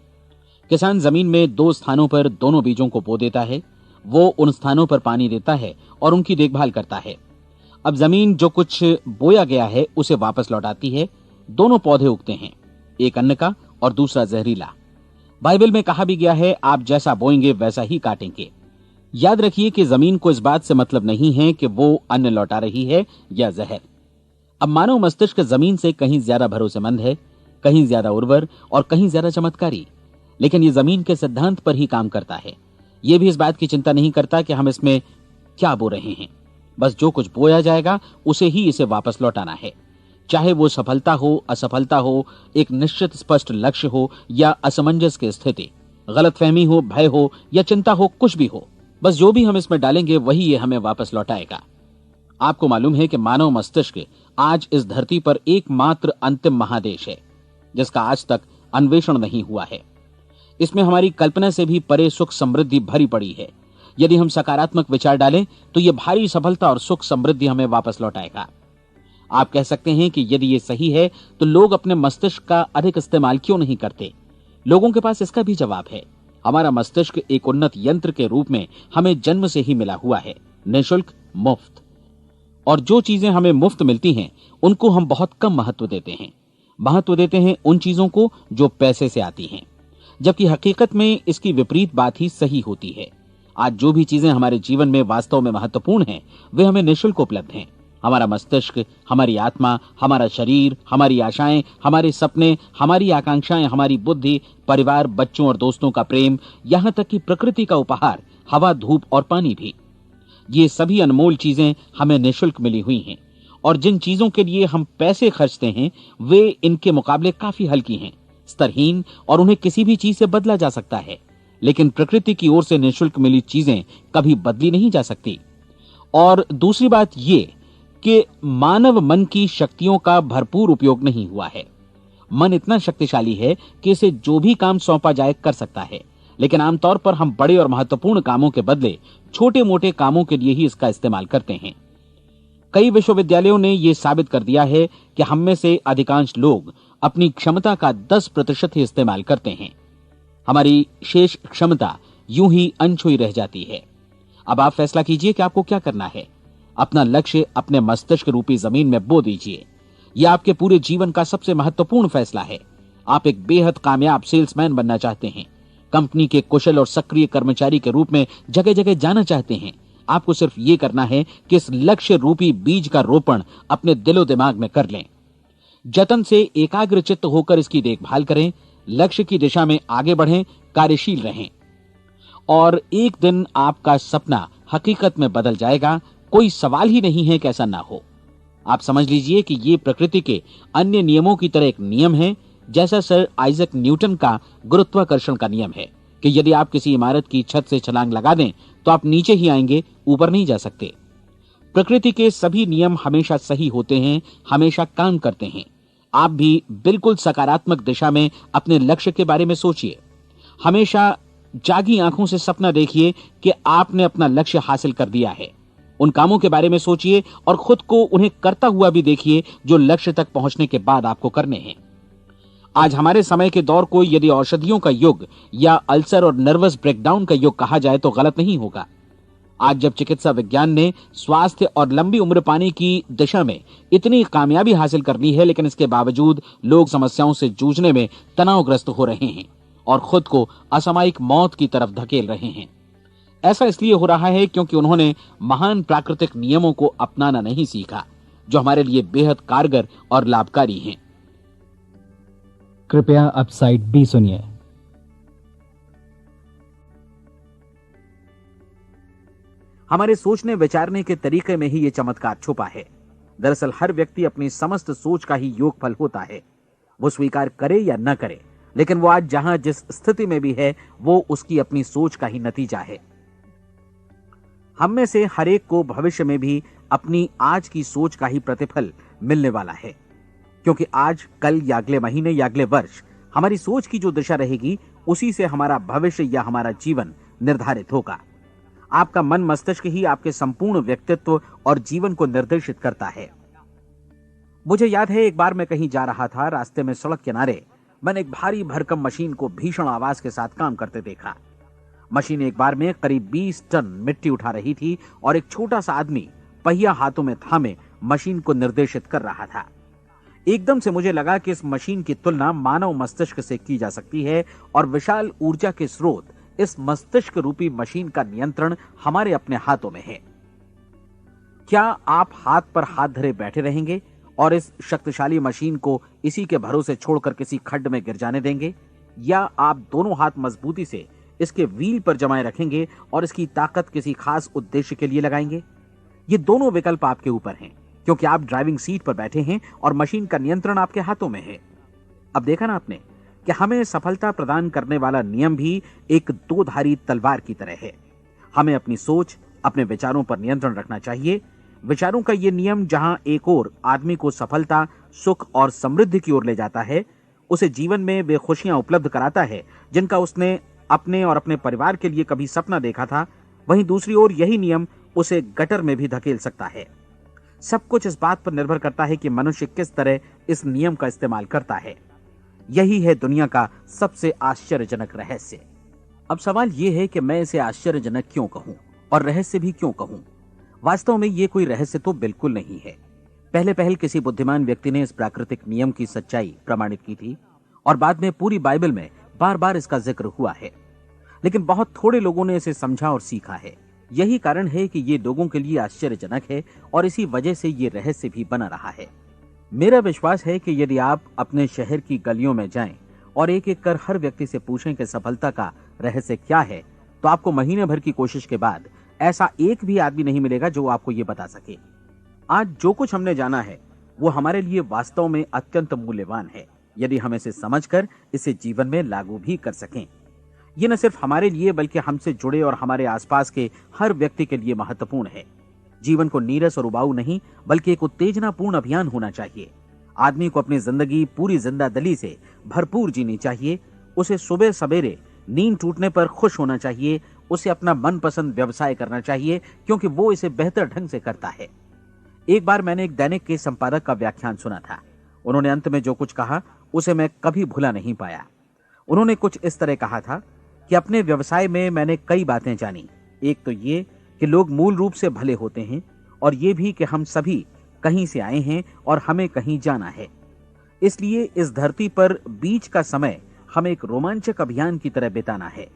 किसान जमीन में 2 स्थानों पर दोनों बीजों को बो देता है। वो उन स्थानों पर पानी देता है और उनकी देखभाल करता है। अब जमीन जो कुछ बोया गया है उसे वापस लौटाती है। दोनों पौधे उगते हैं, एक अन्न का और दूसरा जहरीला। बाइबल में कहा भी गया है, आप जैसा बोएंगे वैसा ही काटेंगे। याद रखिए कि जमीन को इस बात से मतलब नहीं है कि वो अन्न लौटा रही है या जहर। अब मानव मस्तिष्क जमीन से कहीं ज्यादा भरोसेमंद है, कहीं ज्यादा उर्वर और कहीं ज्यादा चमत्कारी, लेकिन ये जमीन के सिद्धांत पर ही काम करता है। ये भी इस बात की चिंता नहीं करता कि हम इसमें क्या बो रहे हैं। बस जो कुछ बोया जाएगा उसे ही इसे वापस लौटाना है, चाहे वो सफलता हो, असफलता हो, एक निश्चित स्पष्ट लक्ष्य हो या असमंजस की स्थिति, गलतफहमी हो, भय हो या चिंता हो, कुछ भी हो। बस जो भी हम इसमें डालेंगे वही ये हमें वापस लौटाएगा। आपको मालूम है कि मानव मस्तिष्क आज इस धरती पर एकमात्र अंतिम महादेश है जिसका आज तक अन्वेषण नहीं हुआ है। इसमें हमारी कल्पना से भी परे सुख समृद्धि भरी पड़ी है। यदि हम सकारात्मक विचार डालें तो यह भारी सफलता और सुख समृद्धि हमें वापस लौटाएगा। आप कह सकते हैं कि यदि ये सही है तो लोग अपने मस्तिष्क का अधिक इस्तेमाल क्यों नहीं करते? लोगों के पास इसका भी जवाब है। हमारा मस्तिष्क एक उन्नत यंत्र के रूप में हमें जन्म से ही मिला हुआ है, निःशुल्क, मुफ्त। और जो चीजें हमें मुफ्त मिलती हैं उनको हम बहुत कम महत्व देते हैं। महत्व देते हैं उन चीजों को जो पैसे से आती हैं, जबकि हकीकत में इसकी विपरीत बात ही सही होती है। आज जो भी चीजें हमारे जीवन में वास्तव में महत्वपूर्ण हैं वे हमें निःशुल्क उपलब्ध हैं। हमारा मस्तिष्क, हमारी आत्मा, हमारा शरीर, हमारी आशाएं, हमारे सपने, हमारी आकांक्षाएं, हमारी बुद्धि, परिवार, बच्चों और दोस्तों का प्रेम, यहां तक कि प्रकृति का उपहार, हवा, धूप और पानी भी, ये सभी अनमोल चीजें हमें निःशुल्क मिली हुई हैं। और जिन चीजों के लिए हम पैसे खर्चते हैं वे इनके मुकाबले काफी हल्की हैं, स्तरहीन, और उन्हें किसी भी चीज से बदला जा सकता है। लेकिन प्रकृति की ओर से निःशुल्क मिली चीजें कभी बदली नहीं जा सकती। और दूसरी बात ये कि मानव मन की शक्तियों का भरपूर उपयोग नहीं हुआ है। मन इतना शक्तिशाली है कि इसे जो भी काम सौंपा जाए कर सकता है, लेकिन आमतौर पर हम बड़े और महत्वपूर्ण कामों के बदले छोटे मोटे कामों के लिए ही इसका इस्तेमाल करते हैं। कई विश्वविद्यालयों ने यह साबित कर दिया है कि हम में से अधिकांश लोग अपनी क्षमता का 10% ही इस्तेमाल करते हैं। हमारी शेष क्षमता यूं ही अनछुई रह जाती है। अब आप फैसला कीजिए कि आपको क्या करना है। अपना लक्ष्य अपने मस्तिष्क रूपी जमीन में बो दीजिए। यह आपके पूरे जीवन का सबसे महत्वपूर्ण फैसला है। आप एक बेहद कामयाब सेल्समैन बनना चाहते हैं, कंपनी के कुशल और सक्रिय कर्मचारी के रूप में जगह जगह जाना चाहते हैं। आपको सिर्फ ये करना है कि इस लक्ष्य रूपी बीज का रोपण अपने दिलो दिमाग में कर लें। जतन से एकाग्रचित्त होकर इसकी देखभाल करें, लक्ष्य की दिशा में आगे बढ़ें, कार्यशील रहें, और एक दिन आपका सपना हकीकत में बदल जाएगा। कोई सवाल ही नहीं है कि ऐसा ना हो। आप समझ लीजिए कि ये प्रकृति के अन्य नियमों की तरह एक नियम है, जैसा सर आइजैक न्यूटन का गुरुत्वाकर्षण का नियम है कि यदि आप किसी इमारत की छत से छलांग लगा दें तो आप नीचे ही आएंगे, ऊपर नहीं जा सकते। प्रकृति के सभी नियम हमेशा सही होते हैं, हमेशा काम करते हैं। आप भी बिल्कुल सकारात्मक दिशा में अपने लक्ष्य के बारे में सोचिए। हमेशा जागी आंखों से सपना देखिए कि आपने अपना लक्ष्य हासिल कर दिया है। उन कामों के बारे में सोचिए और खुद को उन्हें करता हुआ भी देखिए जो लक्ष्य तक पहुंचने के बाद आपको करने हैं। आज हमारे समय के दौर को यदि औषधियों का युग या अल्सर और नर्वस ब्रेकडाउन का युग कहा जाए तो गलत नहीं होगा। आज जब चिकित्सा विज्ञान ने स्वास्थ्य और लंबी उम्र पाने की दिशा में इतनी कामयाबी हासिल कर ली है, लेकिन इसके बावजूद लोग समस्याओं से जूझने में तनावग्रस्त हो रहे हैं और खुद को असामयिक मौत की तरफ धकेल रहे हैं। ऐसा इसलिए हो रहा है क्योंकि उन्होंने महान प्राकृतिक नियमों को अपनाना नहीं सीखा, जो हमारे लिए बेहद कारगर और लाभकारी हैं। कृपया अब साइड बी सुनिए। हमारे सोचने विचारने के तरीके में ही ये चमत्कार छुपा है। दरअसल हर व्यक्ति अपनी समस्त सोच का ही योगफल होता है। वो स्वीकार करे या न करे, लेकिन वो आज जहां जिस स्थिति में भी है वो उसकी अपनी सोच का ही नतीजा है। हम में से हर एक को भविष्य में भी अपनी आज की सोच का ही प्रतिफल मिलने वाला है, क्योंकि आज, कल या अगले महीने या अगले वर्ष हमारी सोच की जो दिशा रहेगी उसी से हमारा भविष्य या हमारा जीवन निर्धारित होगा। आपका मन मस्तिष्क ही आपके संपूर्ण व्यक्तित्व और जीवन को निर्देशित करता है। मुझे याद है एक बार मैं कहीं जा रहा था, रास्ते में सड़क किनारे मैंने एक भारी भरकम मशीन को भीषण आवाज के साथ काम करते देखा। मशीन एक बार में करीब 20 टन मिट्टी उठा रही थी और एक छोटा सा आदमी पहिया हाथों में थामे मशीन को निर्देशित कर रहा था। एकदम से मुझे लगा कि इस मशीन की तुलना मानव मस्तिष्क से की जा सकती है और विशाल ऊर्जा के स्रोत इस मस्तिष्क रूपी मशीन का नियंत्रण हमारे अपने हाथों में है। क्या आप हाथ पर हाथ धरे बैठे रहेंगे और इस शक्तिशाली मशीन को इसी के भरोसे छोड़कर किसी खड्ड में गिर जाने देंगे, या आप दोनों हाथ मजबूती से इसके व्हील पर जमाए रखेंगे और इसकी ताकत किसी खास उद्देश्य के लिए लगाएंगे? ये दोनों विकल्प आपके ऊपर हैं, क्योंकि आप ड्राइविंग सीट पर बैठे हैं और मशीन का नियंत्रण आपके हाथों में है। अब देखा ना आपने कि हमें सफलता प्रदान करने वाला नियम भी एक दो धारी तलवार की तरह है। हमें अपनी सोच, अपने विचारों पर नियंत्रण रखना चाहिए। विचारों का ये नियम जहां एक ओर आदमी को सफलता, सुख और समृद्धि की ओर ले जाता है, उसे जीवन में वे खुशियां उपलब्ध कराता है जिनका उसने अपने और अपने परिवार के लिए कभी सपना देखा था, वहीं दूसरी ओर यही नियम उसे गटर में भी धकेल सकता है। सब कुछ इस बात पर निर्भर करता है कि मनुष्य किस तरह इस नियम का इस्तेमाल करता है। यही है दुनिया का सबसे आश्चर्यजनक रहस्य। अब सवाल यह है कि मैं इसे आश्चर्यजनक क्यों कहूं और रहस्य भी क्यों कहूं? वास्तव में यह कोई रहस्य तो बिल्कुल नहीं है। पहले पहल किसी बुद्धिमान व्यक्ति ने इस प्राकृतिक नियम की सच्चाई प्रमाणित की थी और बाद में पूरी बाइबल में बार बार इसका जिक्र हुआ है, लेकिन बहुत थोड़े लोगों ने इसे समझा और सीखा है। यही कारण है कि ये लोगों के लिए आश्चर्यजनक है और इसी वजह से ये रहस्य भी बना रहा है। मेरा विश्वास है कि यदि आप अपने शहर की गलियों में जाएं और एक एक कर हर व्यक्ति से पूछें कि सफलता का रहस्य क्या है, तो आपको महीने भर की कोशिश के बाद ऐसा एक भी आदमी नहीं मिलेगा जो आपको ये बता सके। आज जो कुछ हमने जाना है वो हमारे लिए वास्तव में अत्यंत मूल्यवान है, यदि हम इसे समझकर इसे जीवन में लागू भी कर सकें। ये न सिर्फ हमारे लिए बल्कि हमसे जुड़े और हमारे आसपास के हर व्यक्ति के लिए महत्वपूर्ण है। जीवन को नीरस और उबाऊ नहीं बल्कि एक उत्तेजनापूर्ण अभियान होना चाहिए। आदमी को अपनी जिंदगी पूरी जिंदादिली से भरपूर जीनी चाहिए। उसे सुबह सवेरे नींद टूटने पर खुश होना चाहिए। उसे अपना मनपसंद व्यवसाय करना चाहिए, क्योंकि वो इसे बेहतर ढंग से करता है। एक बार मैंने एक दैनिक के संपादक का व्याख्यान सुना था। उन्होंने अंत में जो कुछ कहा उसे मैं कभी भुला नहीं पाया। उन्होंने कुछ इस तरह कहा था कि अपने व्यवसाय में मैंने कई बातें जानी। एक तो ये कि लोग मूल रूप से भले होते हैं, और ये भी कि हम सभी कहीं से आए हैं और हमें कहीं जाना है। इसलिए इस धरती पर बीच का समय हमें एक रोमांचक अभियान की तरह बिताना है।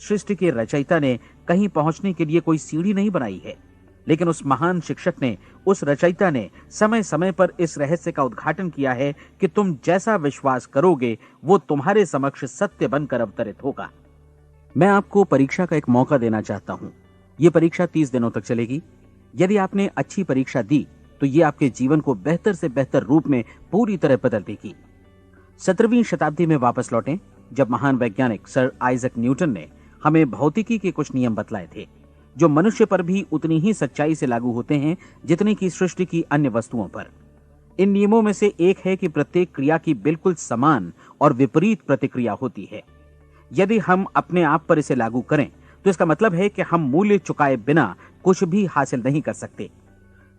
सृष्टि के रचयिता ने कहीं पहुंचने के लिए कोई सीढ़ी नहीं बनाई है, लेकिन उस महान शिक्षक ने, उस रचयिता ने समय समय पर इस रहस्य का उद्घाटन किया है कि तुम जैसा विश्वास करोगे वो तुम्हारे समक्ष सत्य बनकर अवतरित होगा। मैं आपको परीक्षा का एक मौका देना चाहता हूं। यह परीक्षा 30 दिनों तक चलेगी। यदि आपने अच्छी परीक्षा दी तो ये आपके जीवन को बेहतर से बेहतर रूप में पूरी तरह बदल देगी। 17वीं शताब्दी में वापस लौटें, जब महान वैज्ञानिक सर आइजक न्यूटन ने हमें भौतिकी के कुछ नियम बतलाए थे, जो मनुष्य पर भी उतनी ही सच्चाई से लागू होते हैं जितनी की सृष्टि की अन्य वस्तुओं पर। इन नियमों में से एक है कि प्रत्येक क्रिया की बिल्कुल समान और विपरीत प्रतिक्रिया होती है। यदि हम अपने आप पर इसे लागू करें तो इसका मतलब है कि हम मूल्य चुकाए बिना कुछ भी हासिल नहीं कर सकते।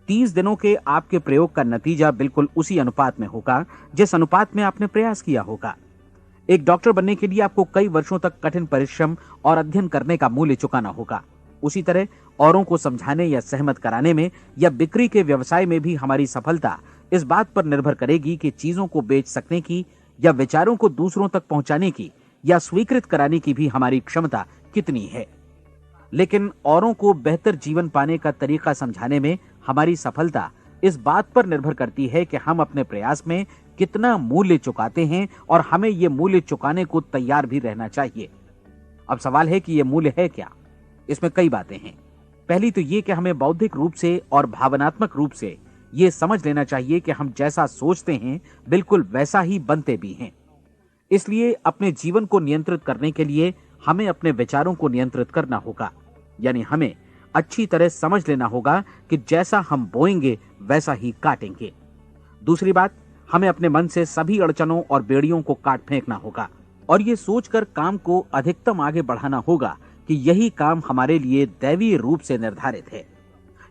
30 दिनों के आपके प्रयोग का नतीजा बिल्कुल उसी अनुपात में होगा जिस अनुपात में आपने प्रयास किया होगा। एक डॉक्टर बनने के लिए आपको कई वर्षों तक कठिन परिश्रम और अध्ययन करने का मूल्य चुकाना होगा। उसी तरह औरों को समझाने या सहमत कराने में या बिक्री के व्यवसाय में भी हमारी सफलता इस बात पर निर्भर करेगी कि चीजों को बेच सकने की या विचारों को दूसरों तक पहुंचाने की या स्वीकृत कराने की भी हमारी क्षमता कितनी है। लेकिन औरों को बेहतर जीवन पाने का तरीका समझाने में हमारी सफलता इस बात पर निर्भर करती है कि हम अपने प्रयास में कितना मूल्य चुकाते हैं, और हमें यह मूल्य चुकाने को तैयार भी रहना चाहिए। अब सवाल है कि यह मूल्य है क्या? इसमें कई बातें हैं। पहली तो यह कि हमें बौद्धिक रूप से और भावनात्मक रूप से यह समझ लेना चाहिए कि हम जैसा सोचते हैं बिल्कुल वैसा ही बनते भी हैं। इसलिए अपने जीवन को नियंत्रित करने के लिए हमें अपने विचारों को नियंत्रित करना होगा। यानी हमें अच्छी तरह समझ लेना होगा कि जैसा हम बोएंगे वैसा ही काटेंगे। दूसरी बात, हमें अपने मन से सभी अड़चनों और बेड़ियों को काट फेंकना होगा और ये सोचकर काम को अधिकतम आगे बढ़ाना होगा कि यही काम हमारे लिए दैवीय रूप से निर्धारित है।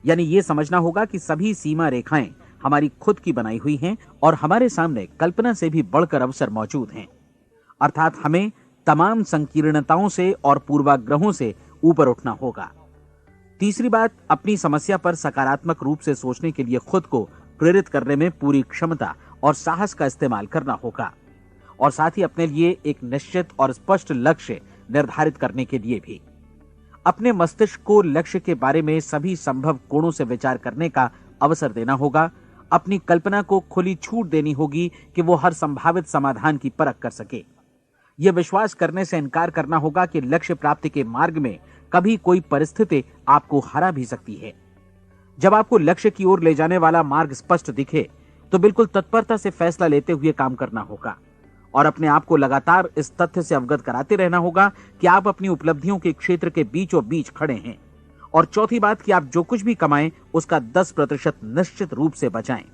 यानी ये समझना होगा कि सभी सीमा रेखाएं हमारी खुद की बनाई हुई हैं और हमारे सामने कल्पना से भी बढ़कर अवसर मौजूद हैं। अर्थात हमें तमाम संकीर्णताओं से और पूर्वाग्रहों से ऊपर उठना होगा। तीसरी बात, अपनी समस्या पर सकारात्मक रूप से सोचने के लिए खुद को प्रेरित करने में पूरी क्षमता और साहस का इस्तेमाल करना होगा, और साथ ही अपने लिए एक निश्चित और स्पष्ट लक्ष्य निर्धारित करने के लिए भी। अपने मस्तिष्क को लक्ष्य के बारे में सभी संभव कोणों से विचार करने का अवसर देना होगा। अपनी कल्पना को खुली छूट देनी होगी कि वो हर संभावित समाधान की परख कर सके। यह विश्वास करने से इनकार करना होगा कि लक्ष्य प्राप्ति के मार्ग में कभी कोई परिस्थिति आपको हरा भी सकती है। जब आपको लक्ष्य की ओर ले जाने वाला मार्ग स्पष्ट दिखे तो बिल्कुल तत्परता से फैसला लेते हुए काम करना होगा और अपने आप को लगातार इस तथ्य से अवगत कराते रहना होगा कि आप अपनी उपलब्धियों के क्षेत्र के बीचों बीच खड़े हैं। और चौथी बात कि आप जो कुछ भी कमाएं उसका 10% निश्चित रूप से बचाएं।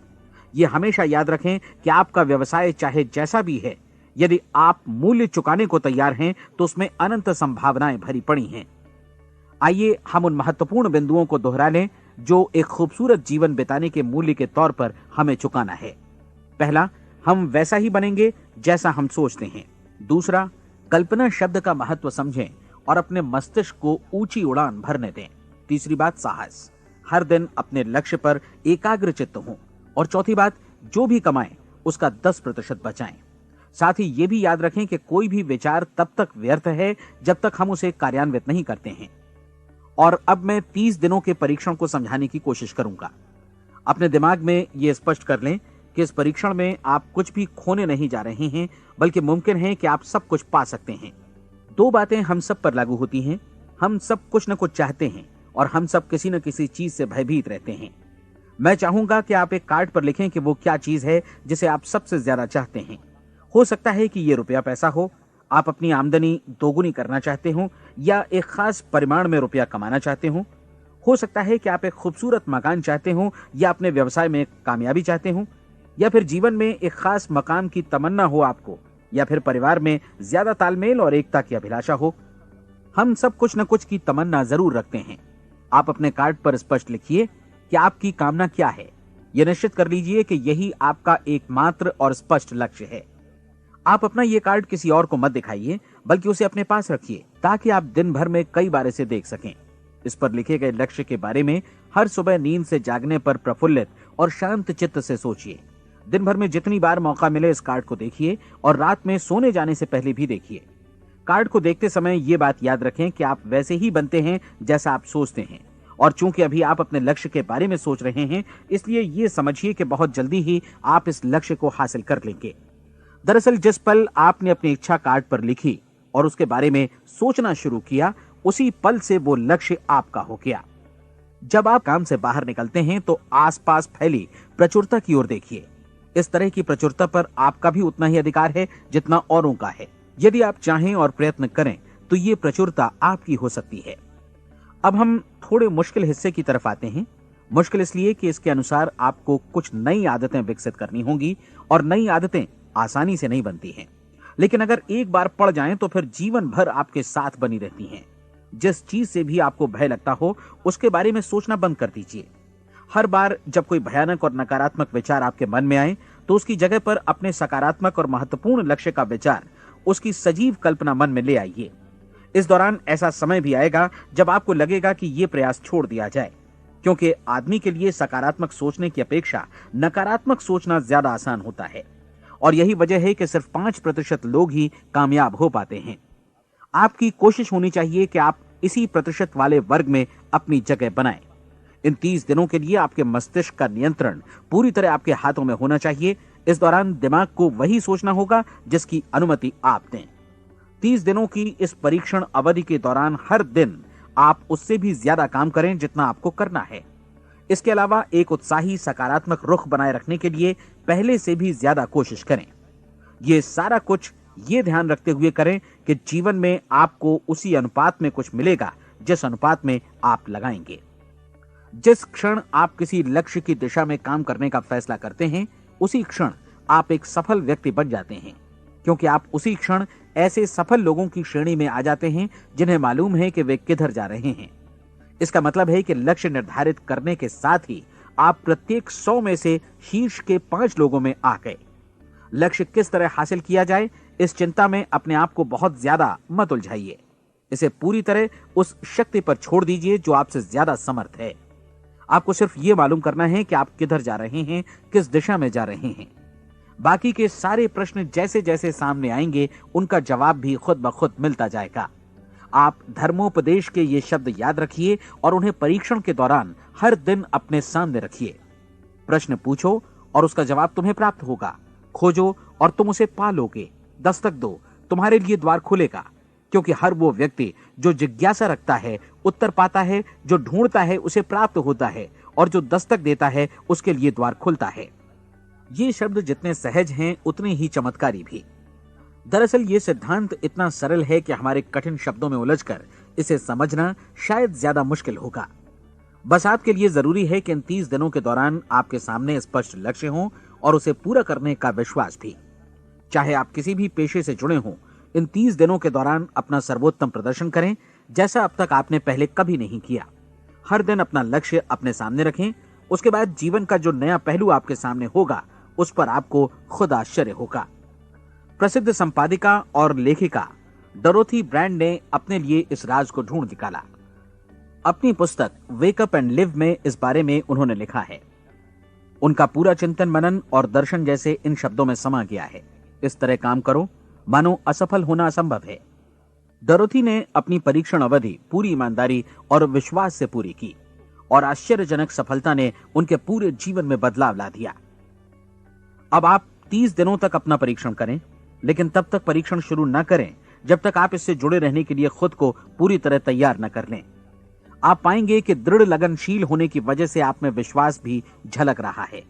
यह हमेशा याद रखें कि आपका व्यवसाय चाहे जैसा भी है, यदि आप मूल्य चुकाने को तैयार हैं तो उसमें अनंत संभावनाएं भरी पड़ी हैं। आइए हम उन महत्वपूर्ण बिंदुओं को दोहरा लें जो एक खूबसूरत जीवन बिताने के मूल्य के तौर पर हमें चुकाना है। पहला, हम वैसा ही बनेंगे जैसा हम सोचते हैं। दूसरा, कल्पना शब्द का महत्व समझें और अपने मस्तिष्क को ऊंची उड़ान भरने दें। तीसरी बात, साहस, हर दिन अपने लक्ष्य पर एकाग्र चित्त हों। और चौथी बात, जो भी कमाएं उसका 10% बचाएं। साथ ही ये भी याद रखें कि कोई भी विचार तब तक व्यर्थ है जब तक हम उसे कार्यान्वित नहीं करते हैं। और अब मैं 30 दिनों के परीक्षण को समझाने की कोशिश करूंगा। अपने दिमाग में यह स्पष्ट कर लें कि इस परीक्षण में आप कुछ भी खोने नहीं जा रहे हैं, बल्कि मुमकिन है कि आप सब कुछ पा सकते हैं। 2 बातें हम सब पर लागू होती हैं। हम सब कुछ न कुछ चाहते हैं और हम सब किसी न किसी चीज से भयभीत रहते हैं। मैं चाहूंगा कि आप एक कार्ड पर लिखें कि वो क्या चीज है जिसे आप सबसे ज्यादा चाहते हैं। हो सकता है कि ये रुपया पैसा हो, आप अपनी आमदनी दोगुनी करना चाहते हो, या एक खास परिमाण में रुपया कमाना चाहते हो सकता है कि आप एक खूबसूरत मकान चाहते हो, या अपने व्यवसाय में कामयाबी चाहते हो, या फिर जीवन में एक खास मकाम की तमन्ना हो आपको, या फिर परिवार में ज्यादा तालमेल और एकता की अभिलाषा हो। हम सब कुछ न कुछ की तमन्ना जरूर रखते हैं। आप अपने कार्ड पर स्पष्ट लिखिए कि आपकी कामना क्या है। यह निश्चित कर लीजिए कि यही आपका एकमात्र और स्पष्ट लक्ष्य है। आप अपना ये कार्ड किसी और को मत दिखाइए, बल्कि उसे अपने पास रखिए ताकि आप दिन भर में कई बार इसे देख सकें। इस पर लिखे गए लक्ष्य के बारे में हर सुबह नींद से जागने पर प्रफुल्लित और शांत चित्त से सोचिए। दिन भर में जितनी बार मौका मिले इस कार्ड को देखिए और रात में सोने जाने से पहले भी देखिए। कार्ड को देखते समय ये बात याद रखें कि आप वैसे ही बनते हैं जैसा आप सोचते हैं। और चूंकि अभी आप अपने लक्ष्य के बारे में सोच रहे हैं, इसलिए ये समझिए कि बहुत जल्दी ही आप इस लक्ष्य को हासिल कर लेंगे। दरअसल जिस पल आपने अपनी इच्छा कार्ड पर लिखी और उसके बारे में सोचना शुरू किया, उसी पल से वो लक्ष्य आपका हो गया। जब आप काम से बाहर निकलते हैं तो आसपास फैली प्रचुरता की ओर देखिए। इस तरह की प्रचुरता पर आपका भी उतना ही अधिकार है जितना औरों का है। यदि आप चाहें और प्रयत्न करें तो ये प्रचुरता आपकी हो सकती है। अब हम थोड़े मुश्किल हिस्से की तरफ आते हैं। मुश्किल इसलिए कि इसके अनुसार आपको कुछ नई आदतें विकसित करनी होंगी और नई आदतें आसानी से नहीं बनती हैं, लेकिन अगर एक बार पड़ जाएं तो फिर जीवन भर आपके साथ बनी रहती हैं। जिस चीज से भी आपको भय लगता हो उसके बारे में सोचना बंद कर दीजिए। हर बार जब कोई भयानक और नकारात्मक विचार आपके मन में आए तो उसकी जगह पर अपने सकारात्मक और महत्वपूर्ण लक्ष्य का विचार, उसकी सजीव कल्पना मन में ले आइए। इस दौरान ऐसा समय भी आएगा जब आपको लगेगा कि यह प्रयास छोड़ दिया जाए, क्योंकि आदमी के लिए सकारात्मक सोचने की अपेक्षा नकारात्मक सोचना ज्यादा आसान होता है। और यही वजह है कि सिर्फ 5% लोग ही कामयाब हो पाते हैं। आपकी कोशिश होनी चाहिए कि आप इसी प्रतिशत वाले वर्ग में अपनी जगह बनाएं। इन 30 दिनों के लिए आपके मस्तिष्क का नियंत्रण पूरी तरह आपके हाथों में होना चाहिए। इस दौरान दिमाग को वही सोचना होगा जिसकी अनुमति आप दें। 30 दिनों की इस परीक्षण अवधि के दौरान हर दिन आप उससे भी ज्यादा काम करें जितना आपको करना है। इसके अलावा एक उत्साही सकारात्मक रुख बनाए रखने के लिए पहले से भी ज्यादा कोशिश करें। ये सारा कुछ ये ध्यान रखते हुए करें कि जीवन में आपको उसी अनुपात में कुछ मिलेगा जिस अनुपात में आप लगाएंगे। जिस क्षण आप किसी लक्ष्य की दिशा में काम करने का फैसला करते हैं, उसी क्षण आप एक सफल व्यक्ति बन जाते हैं, क्योंकि आप उसी क्षण ऐसे सफल लोगों की श्रेणी में आ जाते हैं जिन्हें मालूम है कि वे किधर जा रहे हैं। इसका मतलब है कि लक्ष्य निर्धारित करने के साथ ही आप प्रत्येक 100 में से शीर्ष के 5 लोगों में आ गए। लक्ष्य किस तरह हासिल किया जाए, इस चिंता में अपने आप को बहुत ज्यादा मत उलझाइए। इसे पूरी तरह उस शक्ति पर छोड़ दीजिए जो आपसे ज्यादा समर्थ है। आपको सिर्फ ये मालूम करना है कि आप किधर जा रहे हैं, किस दिशा में जा रहे हैं। बाकी के सारे प्रश्न जैसे जैसे सामने आएंगे उनका जवाब भी खुद ब खुद मिलता जाएगा। आप धर्मोपदेश के ये शब्द याद रखिए और उन्हें परीक्षण के दौरान हर दिन अपने सामने रखिए। प्रश्न पूछो और उसका जवाब तुम्हें प्राप्त होगा। खोजो और तुम उसे पा लोगे। दस्तक दो, तुम्हारे लिए द्वार खुलेगा, क्योंकि हर वो व्यक्ति जो जिज्ञासा रखता है उत्तर पाता है, जो ढूंढता है उसे प्राप्त होता है, और जो दस्तक देता है उसके लिए द्वार खुलता है। ये शब्द जितने सहज हैं उतने ही चमत्कारी भी। दरअसल ये सिद्धांत इतना सरल है कि हमारे कठिन शब्दों में उलझकर इसे समझना शायद ज्यादा मुश्किल होगा। बस आपके लिए जरूरी है कि इन 30 दिनों के दौरान आपके सामने स्पष्ट लक्ष्य हो और उसे पूरा करने का विश्वास भी। चाहे आप किसी भी पेशे से जुड़े हों, इन 30 दिनों के दौरान अपना सर्वोत्तम प्रदर्शन करें, जैसा अब तक आपने पहले कभी नहीं किया। हर दिन अपना लक्ष्य अपने सामने रखें। उसके बाद जीवन का जो नया पहलू आपके सामने होगा उस पर आपको खुद आश्चर्य होगा। प्रसिद्ध संपादिका और लेखिका डोरोथी ब्रैंड ने अपने लिए इस राज को ढूंढ निकाला। अपनी पुस्तक वेक अप एंड लिव में इस बारे में उन्होंने लिखा है। उनका पूरा चिंतन मनन और दर्शन जैसे इन शब्दों में समा गया है। इस तरह काम करो मानो असफल होना असंभव है। डोरोथी ने अपनी परीक्षण अवधि पूरी ईमानदारी और विश्वास से पूरी की और आश्चर्यजनक सफलता ने उनके पूरे जीवन में बदलाव ला दिया। अब आप 30 दिनों तक अपना परीक्षण करें, लेकिन तब तक परीक्षण शुरू न करें जब तक आप इससे जुड़े रहने के लिए खुद को पूरी तरह तैयार न कर लें। आप पाएंगे कि दृढ़ लगनशील होने की वजह से आप में विश्वास भी झलक रहा है।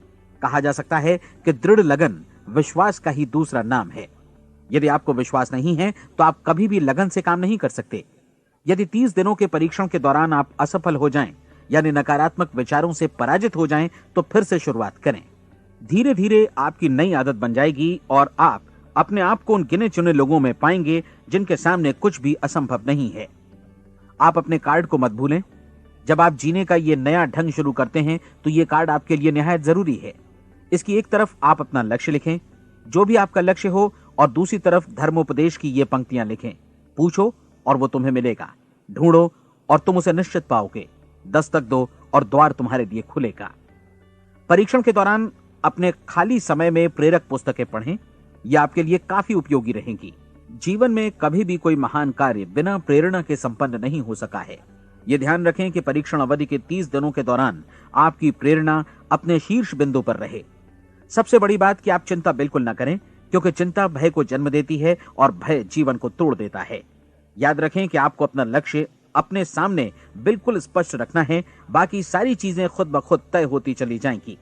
कहा जा सकता है कि दृढ़ लगन विश्वास का ही दूसरा नाम है। यदि आपको विश्वास नहीं है तो आप कभी भी लगन से काम नहीं कर सकते। यदि 30 दिनों के परीक्षण के दौरान आप असफल हो जाएं, यानी नकारात्मक विचारों से पराजित हो जाएं, तो फिर से शुरुआत करें। धीरे धीरे आपकी नई आदत बन जाएगी और आप अपने आप को उन गिने चुने लोगों में पाएंगे जिनके सामने कुछ भी असंभव नहीं है। आप अपने कार्ड को मत भूलें। जब आप जीने का ये नया ढंग शुरू करते हैं तो ये कार्ड आपके लिए निहायत जरूरी है। इसकी एक तरफ आप अपना लक्ष्य लिखें, जो भी आपका लक्ष्य हो, और दूसरी तरफ धर्मोपदेश की ये पंक्तियां लिखें। पूछो और वो तुम्हें मिलेगा, ढूंढो और तुम उसे निश्चित पाओगे, दस्तक दो और द्वार तुम्हारे लिए खुलेगा। परीक्षण के दौरान अपने खाली समय में प्रेरक पुस्तकें पढ़ें। ये आपके लिए काफी उपयोगी रहेंगी। जीवन में कभी भी कोई महान कार्य बिना प्रेरणा के संपन्न नहीं हो सका है। ये ध्यान रखें कि परीक्षण अवधि के 30 दिनों के दौरान आपकी प्रेरणा अपने शीर्ष बिंदु पर रहे। सबसे बड़ी बात कि आप चिंता बिल्कुल न करें, क्योंकि चिंता भय को जन्म देती है और भय जीवन को तोड़ देता है। याद रखें कि आपको अपना लक्ष्य अपने सामने बिल्कुल स्पष्ट रखना है, बाकी सारी चीजें खुद ब खुद तय होती चली जाएंगी।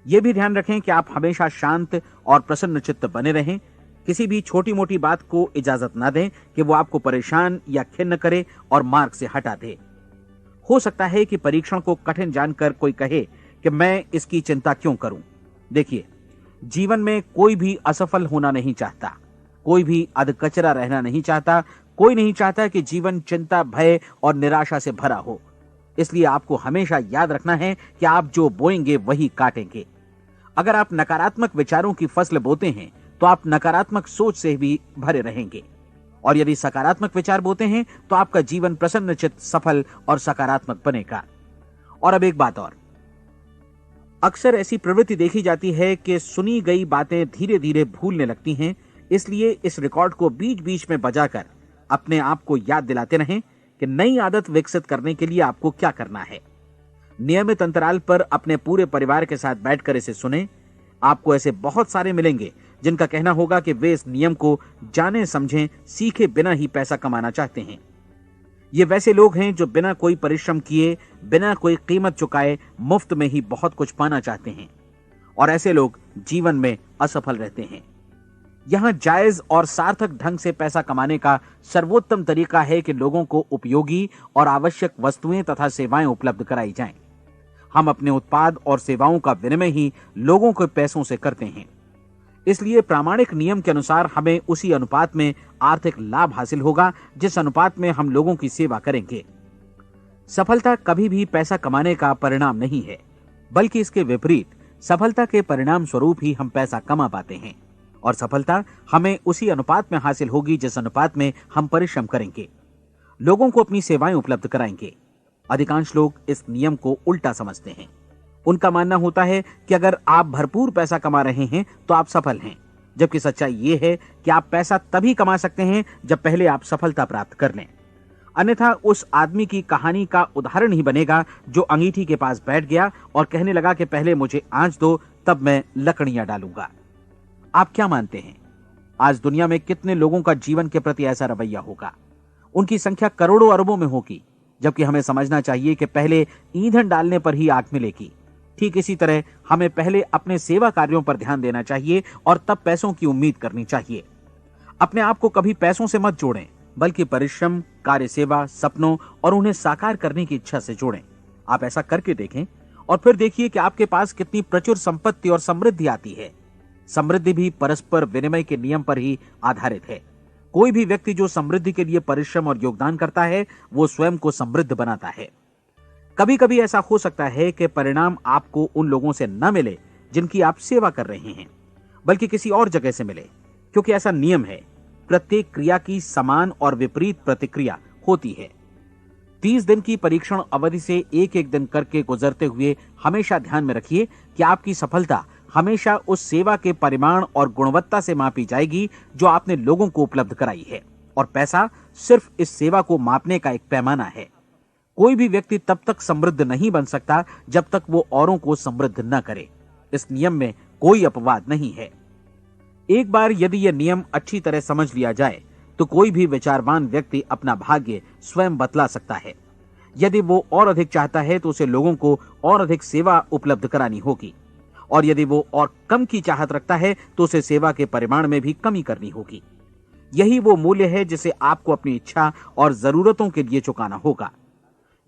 ये भी ध्यान रखें कि आप हमेशा शांत और प्रसन्न चित्त बने रहें। किसी भी छोटी मोटी बात को इजाजत ना दें कि वो आपको परेशान या खिन्न करे और मार्ग से हटा दे। हो सकता है कि परीक्षण को कठिन जानकर कोई कहे कि मैं इसकी चिंता क्यों करूं। देखिए, जीवन में कोई भी असफल होना नहीं चाहता, कोई भी अधकचरा रहना नहीं चाहता, कोई नहीं चाहता कि जीवन चिंता, भय और निराशा से भरा हो। इसलिए आपको हमेशा याद रखना है कि आप जो बोएंगे वही काटेंगे। अगर आप नकारात्मक विचारों की फसल बोते हैं तो आप नकारात्मक सोच से भी भरे रहेंगे, और यदि सकारात्मक विचार बोते हैं तो आपका जीवन प्रसन्नचित्त, सफल और सकारात्मक बनेगा। और अब एक बात और, अक्सर ऐसी प्रवृत्ति देखी जाती है कि सुनी गई बातें धीरे धीरे भूलने लगती हैं। इसलिए इस रिकॉर्ड को बीच बीच में बजाकर अपने आप को याद दिलाते रहें कि नई आदत विकसित करने के लिए आपको क्या करना है। नियमित अंतराल पर अपने पूरे परिवार के साथ बैठकर इसे सुनें। आपको ऐसे बहुत सारे मिलेंगे जिनका कहना होगा कि वे इस नियम को जाने समझें सीखे बिना ही पैसा कमाना चाहते हैं। ये वैसे लोग हैं जो बिना कोई परिश्रम किए, बिना कोई कीमत चुकाए मुफ्त में ही बहुत कुछ पाना चाहते हैं, और ऐसे लोग जीवन में असफल रहते हैं। यहां जायज और सार्थक ढंग से पैसा कमाने का सर्वोत्तम तरीका है कि लोगों को उपयोगी और आवश्यक वस्तुएं तथा सेवाएं उपलब्ध कराई जाएं। हम अपने उत्पाद और सेवाओं का विनिमय ही लोगों के पैसों से करते हैं। इसलिए प्रामाणिक नियम के अनुसार हमें उसी अनुपात में आर्थिक लाभ हासिल होगा जिस अनुपात में हम लोगों की सेवा करेंगे। सफलता कभी भी पैसा कमाने का परिणाम नहीं है, बल्कि इसके विपरीत सफलता के परिणाम स्वरूप ही हम पैसा कमा पाते हैं, और सफलता हमें उसी अनुपात में हासिल होगी जिस अनुपात में हम परिश्रम करेंगे, लोगों को अपनी सेवाएं उपलब्ध कराएंगे। अधिकांश लोग इस नियम को उल्टा समझते हैं। उनका मानना होता है कि अगर आप भरपूर पैसा कमा रहे हैं तो आप सफल हैं, जबकि सच्चाई ये है कि आप पैसा तभी कमा सकते हैं जब पहले आप सफलता प्राप्त कर लें। अन्यथा उस आदमी की कहानी का उदाहरण ही बनेगा जो अंगीठी के पास बैठ गया और कहने लगा कि पहले मुझे आंच दो, तब मैं लकड़ियां डालूंगा। आप क्या मानते हैं, आज दुनिया में कितने लोगों का जीवन के प्रति ऐसा रवैया होगा? उनकी संख्या करोड़ों अरबों में होगी, जबकि हमें समझना चाहिए कि पहले ईंधन डालने पर ही आग मिलेगी। ठीक इसी तरह हमें पहले अपने सेवा कार्यों पर ध्यान देना चाहिए और तब पैसों की उम्मीद करनी चाहिए। अपने आप को कभी पैसों से मत जोड़ें, बल्कि परिश्रम, कार्य सेवा, सपनों और उन्हें साकार करने की इच्छा से जोड़ें। आप ऐसा करके देखें और फिर देखिए कि आपके पास कितनी प्रचुर संपत्ति और समृद्धि आती है। समृद्धि भी परस्पर विनिमय के नियम पर ही आधारित है। कोई भी व्यक्ति जो समृद्धि के लिए परिश्रम और योगदान करता है, वो स्वयं को समृद्ध बनाता है। कभी कभी ऐसा हो सकता है कि परिणाम आपको उन लोगों से न मिले जिनकी आप सेवा कर रहे हैं, बल्कि किसी और जगह से मिले, क्योंकि ऐसा नियम है, प्रत्येक क्रिया की समान और विपरीत प्रतिक्रिया होती है। 30 दिन की परीक्षण अवधि से एक एक दिन करके गुजरते हुए हमेशा ध्यान में रखिए कि आपकी सफलता हमेशा उस सेवा के परिमाण और गुणवत्ता से मापी जाएगी जो आपने लोगों को उपलब्ध कराई है, और पैसा सिर्फ इस सेवा को मापने का एक पैमाना है। कोई भी व्यक्ति तब तक समृद्ध नहीं बन सकता जब तक वो औरों को समृद्ध न करे। इस नियम में कोई अपवाद नहीं है। एक बार यदि यह नियम अच्छी तरह समझ लिया जाए तो कोई भी विचारवान व्यक्ति अपना भाग्य स्वयं बतला सकता है। यदि वो और अधिक चाहता है तो उसे लोगों को और अधिक सेवा उपलब्ध करानी होगी, और यदि वो और कम की चाहत रखता है तो उसे सेवा के परिमाण में भी कमी करनी होगी। यही वो मूल्य है जिसे आपको अपनी इच्छा और जरूरतों के लिए चुकाना होगा।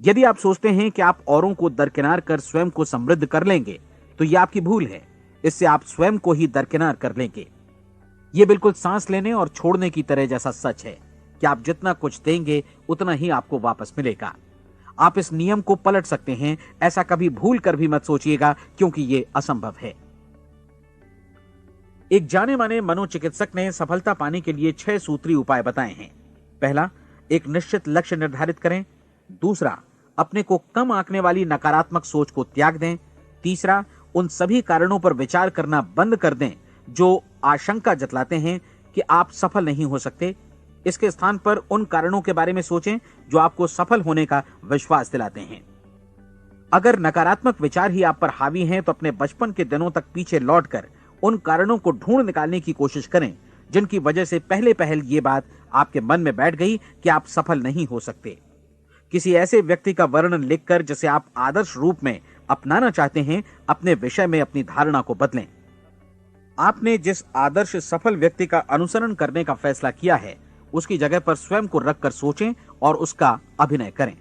यदि आप सोचते हैं कि आप औरों को दरकिनार कर स्वयं को समृद्ध कर लेंगे तो यह आपकी भूल है। इससे आप स्वयं को ही दरकिनार कर लेंगे। यह बिल्कुल सांस लेने और छोड़ने की तरह जैसा सच है कि आप जितना कुछ देंगे उतना ही आपको वापस मिलेगा। आप इस नियम को पलट सकते हैं, ऐसा कभी भूल कर भी मत सोचिएगा, क्योंकि यह असंभव है। एक जाने माने मनोचिकित्सक ने सफलता पाने के लिए 6 सूत्री उपाय बताए हैं। पहला, एक निश्चित लक्ष्य निर्धारित करें। दूसरा, अपने को कम आंकने वाली नकारात्मक सोच को त्याग दें। तीसरा, उन सभी कारणों पर विचार करना बंद कर दें जो आशंका जतलाते हैं कि आप सफल नहीं हो सकते। इसके स्थान पर उन कारणों के बारे में सोचें जो आपको सफल होने का विश्वास दिलाते हैं। अगर नकारात्मक विचार ही आप पर हावी हैं तो अपने बचपन के दिनों तक पीछे लौटकर उन कारणों को ढूंढ निकालने की कोशिश करें जिनकी वजह से पहले पहल ये बात आपके मन में बैठ गई कि आप सफल नहीं हो सकते। किसी ऐसे व्यक्ति का वर्णन लिखकर जिसे आप आदर्श रूप में अपनाना चाहते हैं, अपने विषय में अपनी धारणा को बदलें। आपने जिस आदर्श सफल व्यक्ति का अनुसरण करने का फैसला किया है, उसकी जगह पर स्वयं को रखकर सोचें और उसका अभिनय करें।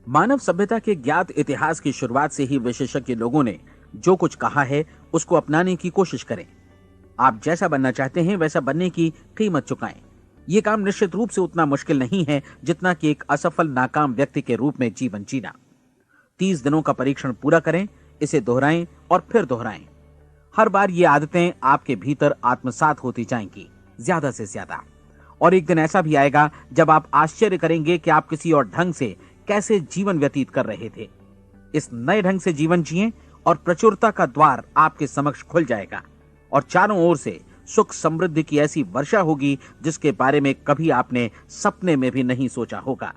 मानव सभ्यता के ज्ञात इतिहास की शुरुआत से ही विशेषज्ञ लोगों ने जो कुछ कहा है उसको अपनाने की कोशिश करें। आप जैसा बनना चाहते हैं वैसा बनने की कीमत चुकाएं। यह काम निश्चित रूप से उतना मुश्किल नहीं है जितना कि एक असफल नाकाम व्यक्ति के रूप में जीवन जीना। 30 दिनों का परीक्षण पूरा करें, इसे दोहराएं और फिर दोहराएं। हर बार ये आदतें आपके भीतर आत्मसात होती जाएंगी, ज्यादा से ज्यादा। और एक दिन ऐसा भी आएगा जब आप आश्चर्य करेंगे कि आप किसी और ढंग से कैसे जीवन व्यतीत कर रहे थे। इस नए ढंग से जीवन जिएं और प्रचुरता का द्वार आपके समक्ष खुल जाएगा और चारों ओर से सुख समृद्धि की ऐसी वर्षा होगी जिसके बारे में कभी आपने सपने में भी नहीं सोचा होगा।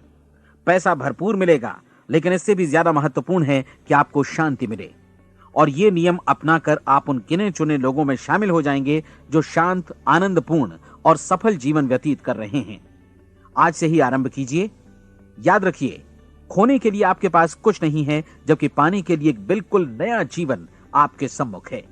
पैसा भरपूर मिलेगा, लेकिन इससे भी ज्यादा महत्वपूर्ण है कि आपको शांति मिले। और ये नियम अपनाकर आप उन गिने चुने लोगों में शामिल हो जाएंगे जो शांत, आनंदपूर्ण और सफल जीवन व्यतीत कर रहे हैं। आज से ही आरंभ कीजिए। याद रखिए, खोने के लिए आपके पास कुछ नहीं है, जबकि पाने के लिए एक बिल्कुल नया जीवन आपके सम्मुख है।